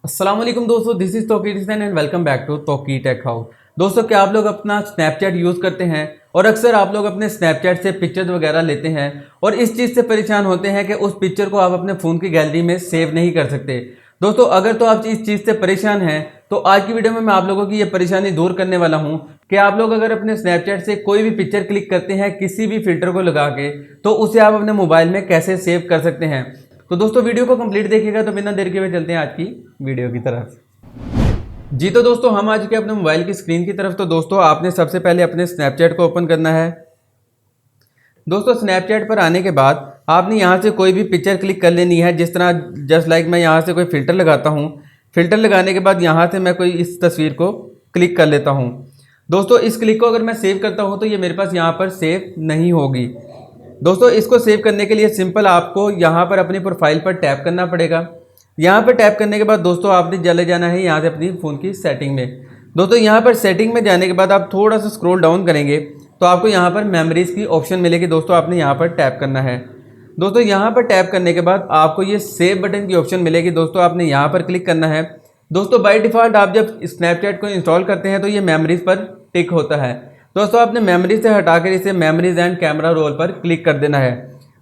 अस्सलाम वालेकुम दोस्तों, this is Tauqeer Hussain and welcome back to Tauqeer tech house. दोस्तों, क्या आप लोग अपना स्नैपचैट यूज़ करते हैं और अक्सर आप लोग अपने स्नैपचैट से पिक्चर्स वगैरह लेते हैं और इस चीज़ से परेशान होते हैं कि उस पिक्चर को आप अपने फ़ोन की गैलरी में सेव नहीं कर सकते। दोस्तों, अगर तो आप इस चीज़ से परेशान हैं तो आज की वीडियो में मैं आप लोगों की ये परेशानी दूर करने वाला हूँ कि आप लोग अगर अपने स्नैपचैट से कोई भी पिक्चर क्लिक करते हैं किसी भी फिल्टर को लगा के, तो उसे आप अपने मोबाइल में कैसे सेव कर सकते हैं। तो दोस्तों, वीडियो को कंप्लीट देखिएगा। तो बिना देर के हुए चलते हैं आज की वीडियो की तरफ। जी तो दोस्तों, हम आ चुके हैं अपने मोबाइल की स्क्रीन की तरफ। तो दोस्तों, आपने सबसे पहले अपने स्नैपचैट को ओपन करना है। दोस्तों, स्नैपचैट पर आने के बाद आपने यहाँ से कोई भी पिक्चर क्लिक कर लेनी है। जिस तरह जस्ट लाइक मैं यहाँ से कोई फ़िल्टर लगाता हूँ। फ़िल्टर लगाने के बाद यहाँ से मैं कोई इस तस्वीर को क्लिक कर लेता हूँ। दोस्तों, इस क्लिक को अगर मैं सेव करता हूँ तो ये मेरे पास यहाँ पर सेव नहीं होगी। दोस्तों, इसको सेव करने के लिए सिंपल आपको यहाँ पर अपनी प्रोफाइल पर टैप करना पड़ेगा। यहाँ पर टैप करने के बाद दोस्तों आपने चले जाना है यहाँ से अपनी फ़ोन की सेटिंग में। दोस्तों, यहाँ पर सेटिंग में जाने के बाद आप थोड़ा सा स्क्रॉल डाउन करेंगे तो आपको यहाँ पर मेमोरीज़ की ऑप्शन मिलेगी। दोस्तों, आपने यहाँ पर टैप करना है। दोस्तों, यहाँ पर टैप करने के बाद आपको ये सेव बटन की ऑप्शन मिलेगी। दोस्तों, आपने यहाँ पर क्लिक करना है। दोस्तों, बाय डिफ़ॉल्ट आप जब स्नैपचैट को इंस्टॉल करते हैं तो ये मेमोरीज़ पर टिक होता है। दोस्तों, आपने मेमोरी से हटाकर इसे मेमोरीज एंड कैमरा रोल पर क्लिक कर देना है।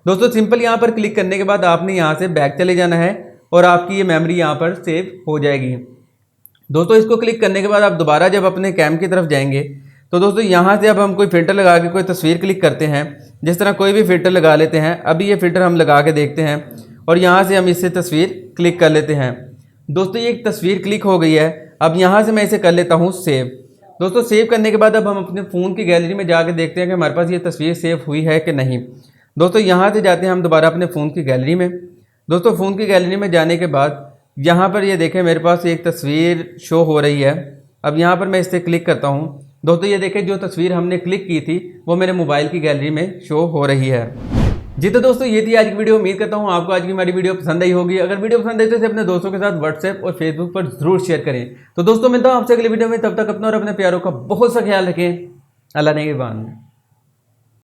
दोस्तों, सिंपल यहाँ पर क्लिक करने के बाद आपने यहाँ से बैक चले जाना है और आपकी ये मेमोरी यहाँ पर सेव हो जाएगी। दोस्तों, इसको क्लिक करने के बाद आप दोबारा जब अपने कैम की तरफ जाएंगे तो दोस्तों यहाँ से अब हम कोई फ़िल्टर लगा के कोई तस्वीर क्लिक करते हैं। जिस तरह कोई भी फ़िल्टर लगा लेते हैं। अभी ये फ़िल्टर हम लगा के देखते हैं और यहाँ से हम इससे तस्वीर क्लिक कर लेते हैं। दोस्तों, ये एक तस्वीर क्लिक हो गई है। अब यहाँ से मैं इसे कर लेता हूँ सेव। दोस्तों, सेव करने के बाद अब हम अपने फ़ोन की गैलरी में जाकर देखते हैं कि हमारे पास ये तस्वीर सेव हुई है कि नहीं। दोस्तों, यहाँ से जाते हैं हम दोबारा अपने फ़ोन की गैलरी में। दोस्तों, फ़ोन की गैलरी में जाने के बाद यहाँ पर ये देखें मेरे पास एक तस्वीर शो हो रही है। अब यहाँ पर मैं इस पर क्लिक करता हूँ। दोस्तों, ये देखें जो तस्वीर हमने क्लिक की थी वो मेरे मोबाइल की गैलरी में शो हो रही है। जी तो दोस्तों, ये थी आज की वीडियो। उम्मीद करता हूँ आपको आज की हमारी वीडियो पसंद आई होगी। अगर वीडियो पसंद आई तो इसे अपने दोस्तों के साथ व्हाट्सएप और फेसबुक पर जरूर शेयर करें। तो दोस्तों, मिलता हूँ आपसे अगली वीडियो में। तब तक अपना और अपने प्यारों का बहुत सा ख्याल रखें। अल्लाह ने के बाद।